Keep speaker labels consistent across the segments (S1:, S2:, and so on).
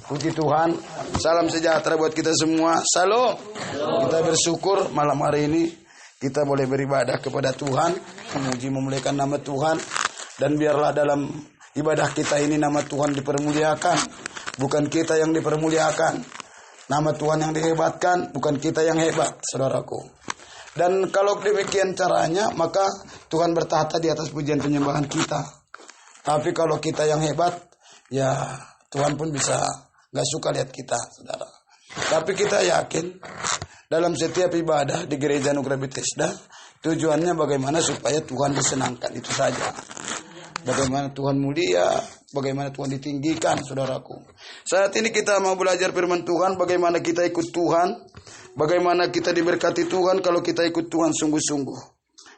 S1: Puji Tuhan. Salam sejahtera buat kita semua. Salam. Kita bersyukur malam hari ini kita boleh beribadah kepada Tuhan, memuji memuliakan nama Tuhan, dan biarlah dalam ibadah kita ini nama Tuhan dipermuliakan, bukan kita yang dipermuliakan. Nama Tuhan yang dihebatkan, bukan kita yang hebat, saudaraku. Dan kalau demikian caranya, maka Tuhan bertahta di atas pujian penyembahan kita. Tapi kalau kita yang hebat, ya Tuhan pun bisa gak suka lihat kita, saudara. Tapi kita yakin dalam setiap ibadah di gereja Nugra Bethesda, tujuannya bagaimana supaya Tuhan disenangkan, itu saja. Bagaimana Tuhan mulia, bagaimana Tuhan ditinggikan, saudaraku. Saat ini kita mau belajar firman Tuhan, bagaimana kita ikut Tuhan, bagaimana kita diberkati Tuhan kalau kita ikut Tuhan sungguh-sungguh.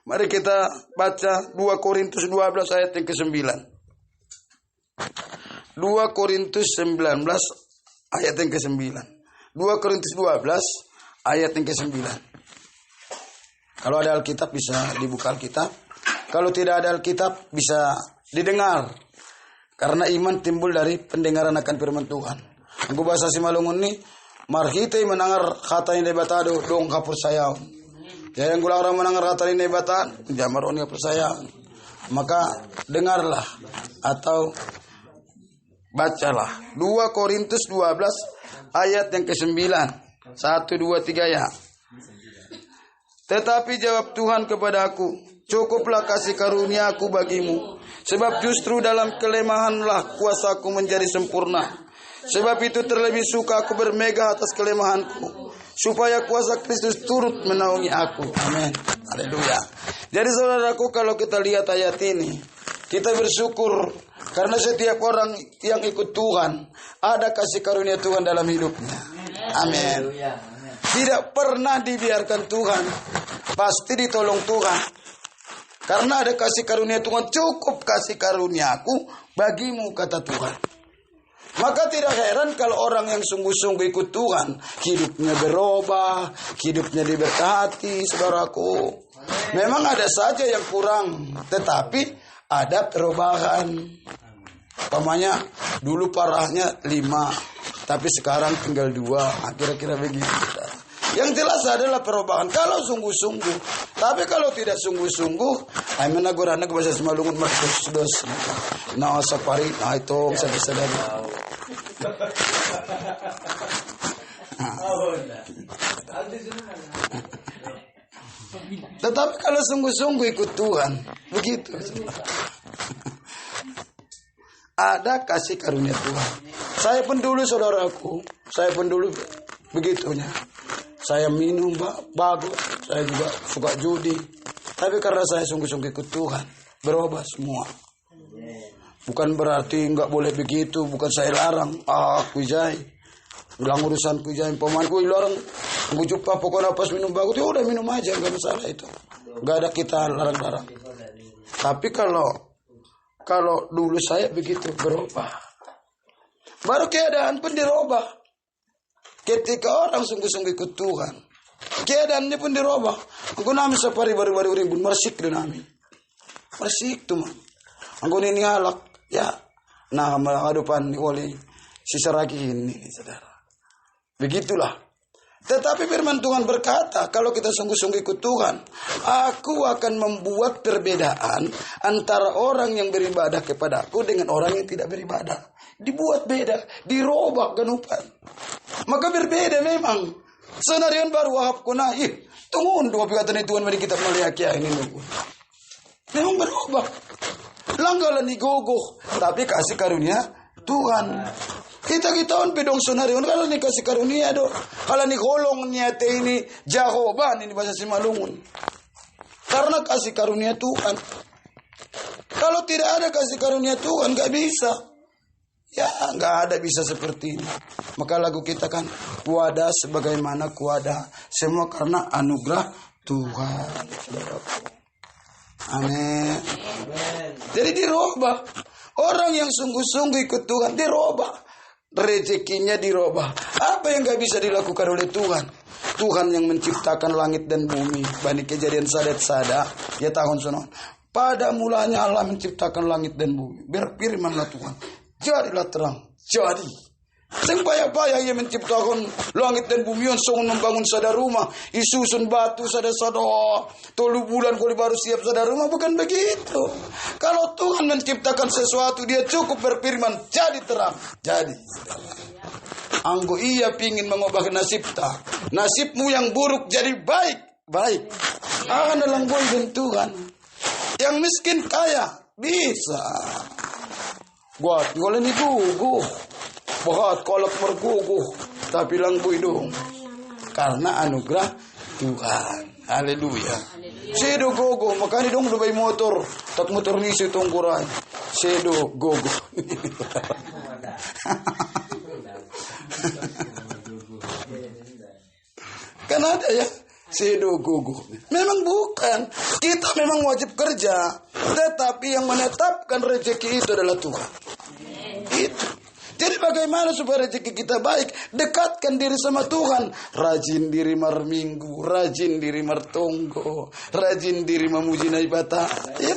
S1: Mari kita baca 2 Korintus 12 ayat yang ke-9. 2 Korintus 19 ayat yang ke-9. 2 Korintus 12 ayat yang ke-9. Kalau ada Alkitab bisa dibuka Alkitab. Kalau tidak ada Alkitab bisa didengar. Karena iman timbul dari pendengaran akan firman Tuhan. Aku bahasa Simalungun ini, marhite menangar kata ini batado dong kapur sayaw. Jangan gulang orang menangar kata ini batan, jamar oni persayaw. Maka dengarlah atau bacalah 2 Korintus 12 ayat yang ke-9. 1, 2, 3 ya. Tetapi jawab Tuhan kepadaku, cukuplah kasih karunia-Ku bagimu, sebab justru dalam kelemahanlah kuasa-Ku menjadi sempurna. Sebab itu terlebih suka aku bermegah atas kelemahanku, supaya kuasa Kristus turut menaungi aku. Amin. Haleluya. Jadi saudaraku, kalau kita lihat ayat ini, kita bersyukur karena setiap orang yang ikut Tuhan ada kasih karunia Tuhan dalam hidupnya. Amin. Tidak pernah dibiarkan Tuhan, pasti ditolong Tuhan. Karena ada kasih karunia Tuhan, cukup kasih karuniaku bagimu, kata Tuhan. Maka tidak heran kalau orang yang sungguh-sungguh ikut Tuhan, hidupnya berubah, hidupnya diberkati, saudaraku. Memang ada saja yang kurang, tetapi ada perubahan. Umpamanya dulu parahnya 5, tapi sekarang tinggal 2, kira-kira begitu. Yang jelas adalah perubahan kalau sungguh-sungguh. Tapi kalau tidak sungguh-sungguh, ay menagurana ke bahasa Simalungun martos na sapari na itong sadar-sadar. Tetapi kalau sungguh-sungguh ikut Tuhan, begitu. Ada kasih karunia Tuhan. Saya pun dulu, saudaraku, saya pun dulu begitunya. Saya minum bagus, saya juga suka judi. Tapi karena saya sungguh-sungguh ikut Tuhan, berubah semua. Bukan berarti nggak boleh begitu, bukan saya larang. Kujai, bilang urusan kujai, pemainku larang. Gue jumpa pokoknya pas minum bagus, ya udah minum aja, nggak masalah itu. Nggak ada kita larang-larang. Tapi kalau dulu saya begitu berubah, baru keadaan pun dirubah. Ketika orang sungguh-sungguh ikut Tuhan, keadaannya pun dirubah. Aku nami sapari baru-baru rimbun mersik dan nami. Mersik tuh mah. Aku ini halak ya. Nah menghadapan oleh sisa lagi ini, saudara. Begitulah. Tetapi firman Tuhan berkata, kalau kita sungguh-sungguh ikut Tuhan, aku akan membuat perbedaan antara orang yang beribadah kepada aku dengan orang yang tidak beribadah. Dibuat beda, dirobak ganupan. Maka berbeda memang. Senarian baru wahab kuna, tunggu dua pikatan Tuhan mari kita melihat ini nunggu. Memang berubah. Langgalan digogoh, tapi kasih karunia Tuhan. Kita on pedong senarian kalau ni kasih karunia do. Kalau ni kolong niate ini Jehovah ini bahasa Simalungun. Karena kasih karunia Tuhan. Kalau tidak ada kasih karunia Tuhan nggak bisa. Ya nggak ada bisa seperti ini. Maka lagu kita kan kuada sebagaimana kuada. Semua karena anugerah Tuhan. Amin. Jadi dirubah. Orang yang sungguh-sungguh ikut Tuhan dirubah. Rezekinya dirubah. Apa yang gak bisa dilakukan oleh Tuhan? Tuhan yang menciptakan langit dan bumi. Bani Kejadian sadat-sada. Ya tahun sonon. Pada mulanya Allah menciptakan langit dan bumi. Berfirmanlah Tuhan. Jadilah terang. Jadi. Sing payah-payah ia menciptakan langit dan bumi, songon membangun sada rumah, isusun batu sada tolu bulan kali baru siap sada rumah. Bukan begitu. Kalau Tuhan menciptakan sesuatu, dia cukup berfirman, jadi terang, jadi. Anggo ia pingin mengubah nasibmu yang buruk jadi baik. Akan dalam boy Tuhan. Yang miskin kaya bisa. Gua tinggal ini guguh. Bahat kolak merguguh. Tapi lang boy dong. Karena anugerah Tuhan. Haleluya. Sedo gogo, makanya dong lebay motor. Tak motor nisi tongkurai. Sedo gogo. Kan ada ya, sedo gogo. Memang bukan. Kita memang wajib kerja, tetapi yang menetapkan rezeki itu adalah Tuhan. Itu. Jadi bagaimana supaya rezeki kita baik? Dekatkan diri sama Tuhan. Rajin diri marminggu, rajin diri martonggo, rajin diri memuji naibata. Ya.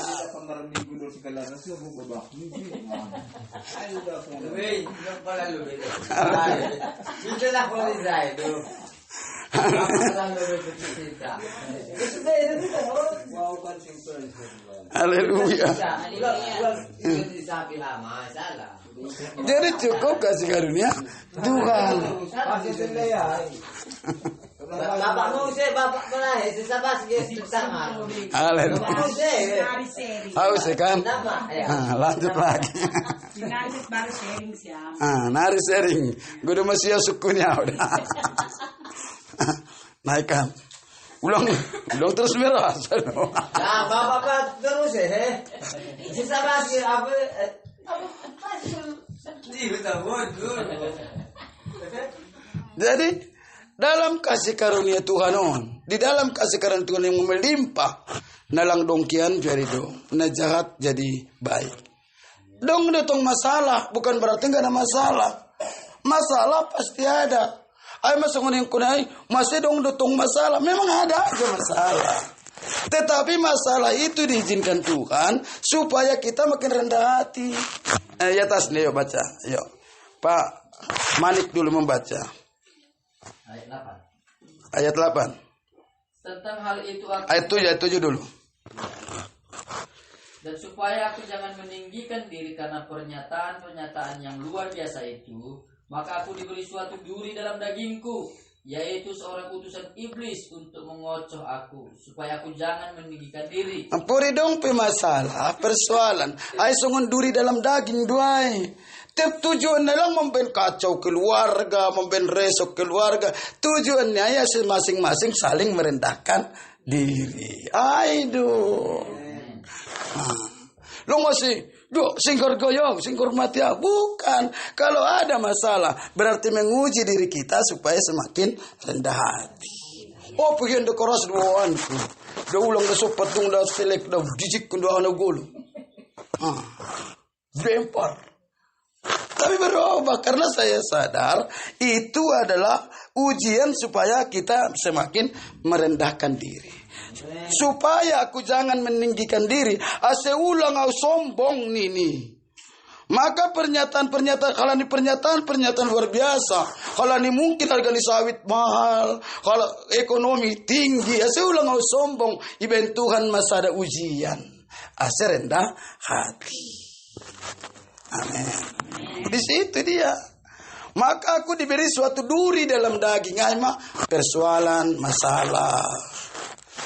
S1: Haleluya. Jadi cukup kasih karunia Tuhan.
S2: Bapak mau saya bapak pernah sesama sih sama.
S1: Haus kan? Lanjut lagi. Nari sharing. Gue udah masih sukunya udah. Naikkan. Ulang terus merah.
S2: Nah, bapak terus sesama sih apa?
S1: Jadi dalam kasih karunia Tuhan di dalam kasih karunia Tuhan yang melimpah, nalang dongkian jadi najahat jadi baik. Dong datang masalah bukan berarti enggak ada masalah. Masalah pasti ada. Ay masuk yang kunai masih dong datang masalah, memang ada aja masalah. Tetapi masalah itu diizinkan Tuhan supaya kita makin rendah hati. Ya atas nih, yuk baca. Yuk. Pak Manik dulu membaca. Ayat 8.
S3: Tentang hal itu aku
S1: Ayat 7 dulu.
S3: Dan supaya aku jangan meninggikan diri karena pernyataan-pernyataan yang luar biasa itu, maka aku diberi suatu duri dalam dagingku, yaitu seorang utusan iblis untuk mengocoh aku, supaya aku jangan meninggikan diri.
S1: Ampuri dong masalah, persoalan. Ay sungun duri dalam daging duai. Tiap tujuannya lang memben kacau keluarga, memben resok keluarga. Tujuannya ya masing-masing saling merendahkan diri. Aido. Lo masih singkor goyong, singkor mati ya. Bukan. Kalau ada masalah, berarti menguji diri kita supaya semakin rendah hati. Oh, pengen dekoras doan. Dah ulang dah sopat dong dah selek dah dijik dah anak gol. Lempar. Tapi berubah karena saya sadar itu adalah ujian supaya kita semakin merendahkan diri. Supaya aku jangan meninggikan diri. Ase ulang au sombong nini. Maka pernyataan-pernyataan, kalau ini pernyataan luar biasa. Kalau ini mungkin harga sawit mahal, kalau ekonomi tinggi, ase ulang au sombong. Iben Tuhan masa ada ujian. Ase rendah hati. Amin. Di situ dia. Maka aku diberi suatu duri dalam daging. Persoalan, masalah.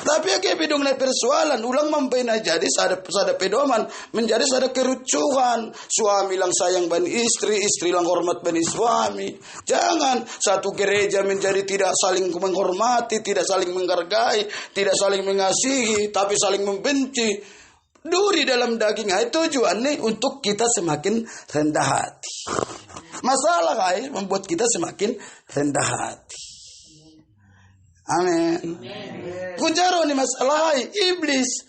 S1: Tapi ya bidung na persoalan ulang mampena jadi sada pedoman menjadi sada kerucuhan. Suami lang sayang ban istri lang hormat ban suami. Jangan satu gereja menjadi tidak saling menghormati, tidak saling menghargai, tidak saling mengasihi, tapi saling membenci. Duri dalam daging itu tujuannya untuk kita semakin rendah hati. Masalah membuat kita semakin rendah hati. Amin. Kunjaro ni masalah iblis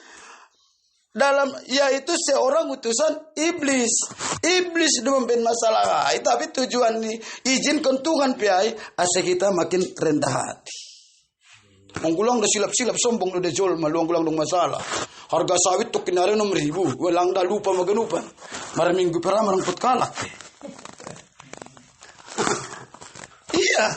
S1: dalam yaitu seorang utusan iblis. Iblis itu memben masalah tapi tujuan ni izinkan Tuhan piai asa kita makin rendah hati. Menggulang dah silap-silap sombong dah jol maluang-gulang dong masalah. Harga sawit tu kinari 6.000. Walang dah lupa maganupan. Maraminggu pera marangput kalak. Iya,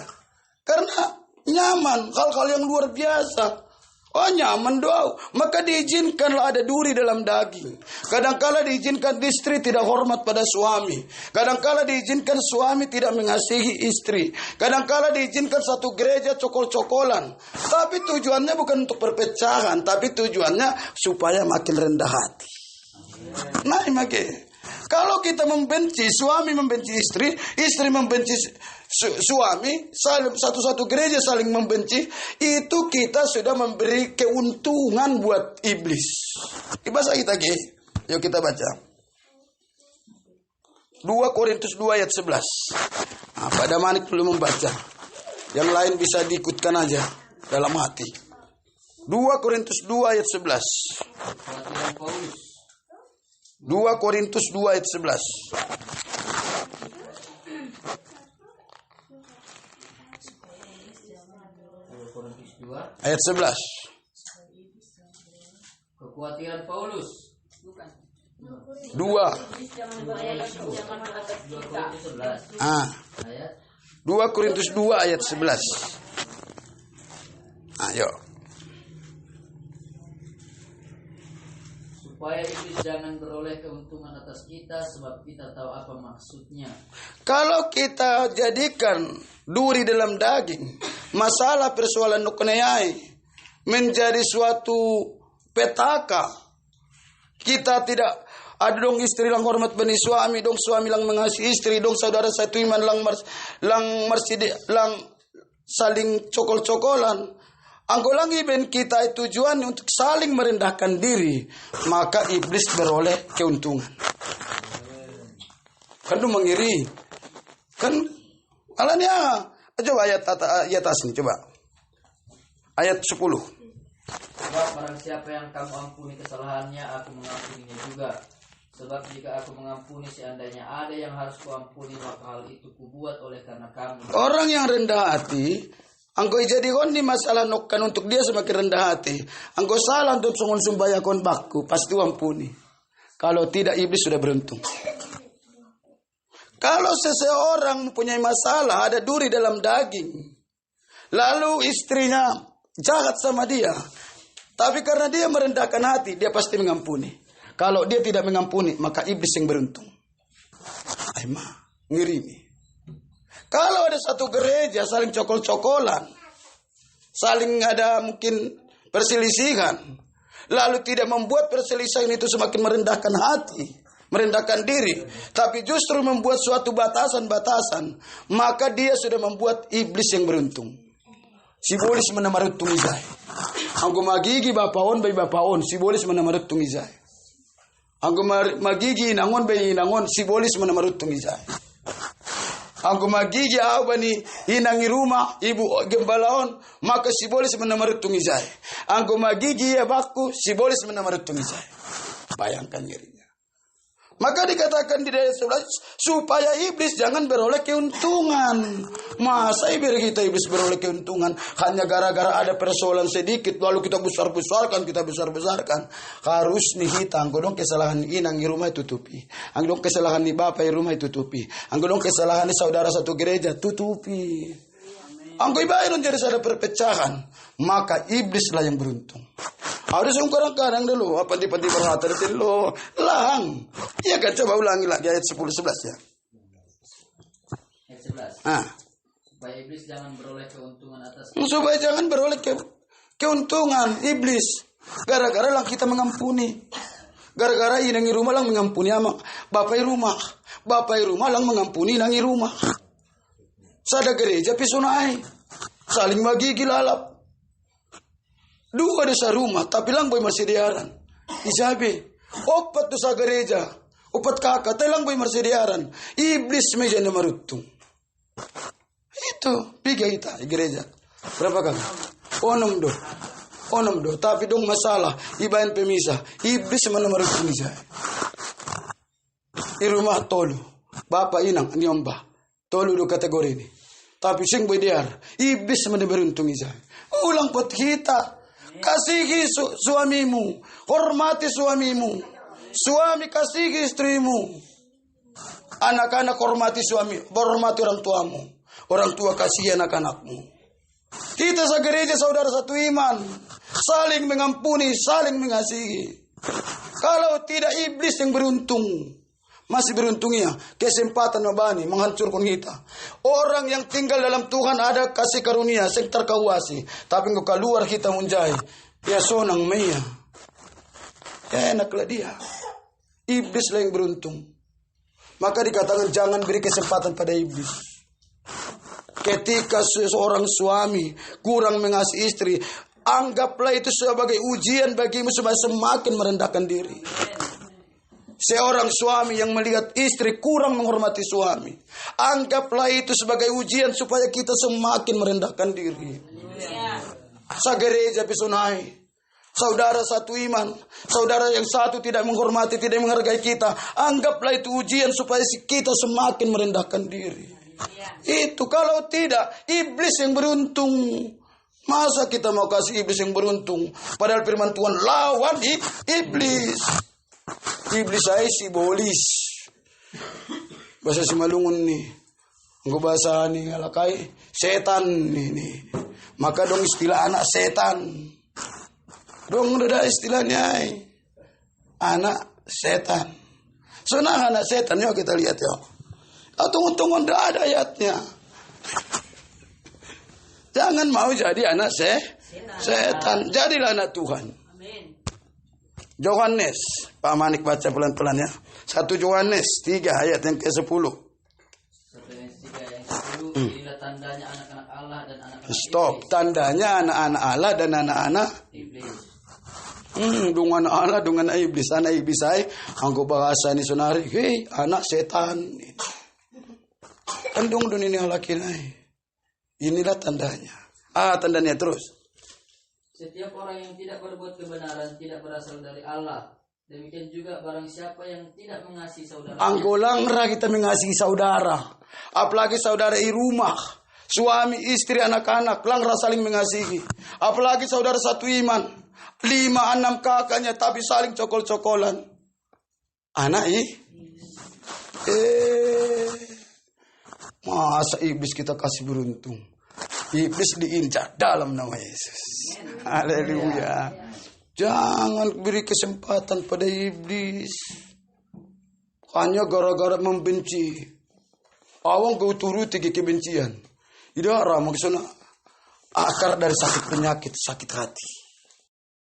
S1: karena nyaman, hal-hal yang luar biasa. Oh nyaman doa, maka diizinkanlah ada duri dalam daging. Kadangkala diizinkan istri tidak hormat pada suami. Kadangkala diizinkan suami tidak mengasihi istri. Kadangkala diizinkan satu gereja cokol-cokolan. Tapi tujuannya bukan untuk perpecahan, tapi tujuannya supaya makin rendah hati. Nah, kalau kita membenci, suami membenci istri, istri membenci suami, satu-satu gereja saling membenci, itu kita sudah memberi keuntungan buat iblis. Bahasa kita yuk kita baca 2 Korintus 2 ayat 11. Nah, pada Manik belum membaca, yang lain bisa diikutkan aja dalam hati. 2 Korintus 2 ayat 11. 2 Korintus 2 ayat 11. Ayat 11.
S3: Kekhawatiran Paulus.
S1: 2. 2 Korintus 2 ayat 11. Ayo.
S3: Supaya iblis jangan beroleh keuntungan atas kita, sebab kita tahu apa maksudnya.
S1: Kalau kita jadikan duri dalam daging, masalah persoalan nukneai menjadi suatu petaka. Kita tidak ada dong istri lang hormat bani suami, dong suami lang mengasihi istri, dong saudara satu iman lang saling cokol-cokolan. Anggolang iben kita tujuan untuk saling merendahkan diri, maka iblis beroleh keuntungan. Kan itu mengiri. Kan alanya. Coba ayat atas ini coba. Ayat 10.
S3: Sebab barang siapa yang kamu ampuni kesalahannya, aku mengampuninya juga. Sebab jika aku mengampuni, seandainya ada yang harus kuampuni, maka hal itu kubuat oleh karena kamu.
S1: Orang yang rendah hati, angko jadi kon di masalah nokkan untuk dia semakin rendah hati. Angko salah untuk sungun sumbaya kon bakku, pasti ampuni. Kalau tidak iblis sudah beruntung. Kalau seseorang mempunyai masalah, ada duri dalam daging, lalu istrinya jahat sama dia, tapi karena dia merendahkan hati, dia pasti mengampuni. Kalau dia tidak mengampuni, maka iblis yang beruntung. Ngiri nih. Kalau ada satu gereja saling cokol-cokolan, saling ada mungkin perselisihan, lalu tidak membuat perselisihan itu semakin merendahkan hati, merendahkan diri, tapi justru membuat suatu batasan-batasan, maka dia sudah membuat iblis yang beruntung. Sibolis menamarutung izai. Anggo magigi bapaon bay bapaon, sibolis menamarutung izai. Anggo magigi inangon bay inangon, sibolis menamarutung izai. Anggo magigi bani inangi rumah ibu gembalaon, maka sibolis menamarutung izai. Anggo magigi bakku, sibolis menamarutung izai. Bayangkan dirinya. Maka dikatakan di ayat 11 supaya iblis jangan beroleh keuntungan. Masa kita iblis beroleh keuntungan hanya gara-gara ada persoalan sedikit lalu kita besar-besarkan. Harus nih kita anggo kesalahan inang di rumah tutupi. Anggo kesalahan di bapak di rumah tutupi. Anggo kesalahan di saudara satu gereja tutupi. Anggo ibairun jadi ada perpecahan, maka iblislah yang beruntung. Harus kadang-kadang dulu apa di perhatian itu lo lang. Iya kan, coba ulangi lagi ayat 10-11 ya.
S3: Ayat 11. Supaya iblis jangan beroleh keuntungan atas kita.
S1: Supaya jangan beroleh keuntungan iblis. Gara-gara lang kita mengampuni. Gara-gara inangi rumah lang mengampuni ama bapak rumah. Bapak rumah lang mengampuni inangi rumah. Sada gereja pisunai. Saling magigil lalap. Dua desa rumah, tapi lang boy marsidiaran. Isabi, opat dosa gereja, opat kakak, telang boy marsidiaran. Iblis meja na marutung. Itu, piga kita, gereja. Berapa kali? Onom do. Tapi dong masalah, ibayan pemisah. Iblis mana marutung isa. Di rumah tolu, bapak inang, niomba. Tolu do kategori ini. Tapi sing boy diar, iblis mana beruntung isa. Ulang pot kita. Kasihi suamimu, hormati suamimu. Suami kasihi istrimu. Anak-anak hormati suami, hormati orang tuamu. Orang tua kasih anak-anakmu. Kita segereja saudara satu iman. Saling mengampuni, saling mengasihi. Kalau tidak iblis yang beruntung. Masih beruntungnya kesempatan membani, menghancurkan kita. Orang yang tinggal dalam Tuhan ada kasih karunia, yang terkawasi. Tapi engkau keluar kita menjai. Ya sonang mea. Ya enaklah dia. Iblislah yang beruntung. Maka dikatakan jangan beri kesempatan pada iblis. Ketika seorang suami kurang mengasihi istri, anggaplah itu sebagai ujian bagimu supaya semakin merendahkan diri. Seorang suami yang melihat istri kurang menghormati suami, anggaplah itu sebagai ujian supaya kita semakin merendahkan diri. Sagereja Pisonai, saudara satu iman, saudara yang satu tidak menghormati, tidak menghargai kita, anggaplah itu ujian supaya kita semakin merendahkan diri. Itu kalau tidak, iblis yang beruntung. Masa kita mau kasih iblis yang beruntung? Padahal firman Tuhan lawan iblis. Iblis saya si bolis. Bahasa si malungun nih. Enggak bahasa nih ngalakai setan nih. Maka dong istilah anak setan. Dong udah istilahnya anak setan. Senang anak setan, yuk kita lihat ya. Tunggu udah ada ayatnya. Jangan mau jadi anak setan. Jadilah anak Tuhan. Yohanes, Pak Manik baca pelan-pelan ya. 1 Yohanes 3 ayat yang ke-10.
S3: 1 Yohanes 3 yang ke-10. Inilah tandanya anak-anak Allah dan anak-anak
S1: Stop,
S3: iblis.
S1: tandanya anak-anak Allah dan anak-anak
S3: Iblis.
S1: Dengan Allah dengan iblis, anak iblis saya, anggo bahasa ni sonari, hei anak setan. Kandung dunia laki nai. Inilah tandanya. Tandanya terus.
S3: Setiap orang yang tidak berbuat kebenaran tidak berasal dari Allah. Demikian juga barang siapa yang tidak mengasihi saudara.
S1: Anggo langra kita mengasihi saudara. Apalagi saudara di rumah. Suami, istri, anak-anak. Langra saling mengasihi. Apalagi saudara satu iman. 5, 6 kakaknya tapi saling cokol-cokolan. Anak masa iblis kita kasih beruntung. Iblis diinjak dalam nama Yesus. Haleluya. Jangan beri kesempatan pada iblis. Hanya gara-gara membenci. Awang kau turuti kebencian. Tidak ramah kesana. Akar dari sakit penyakit, sakit hati.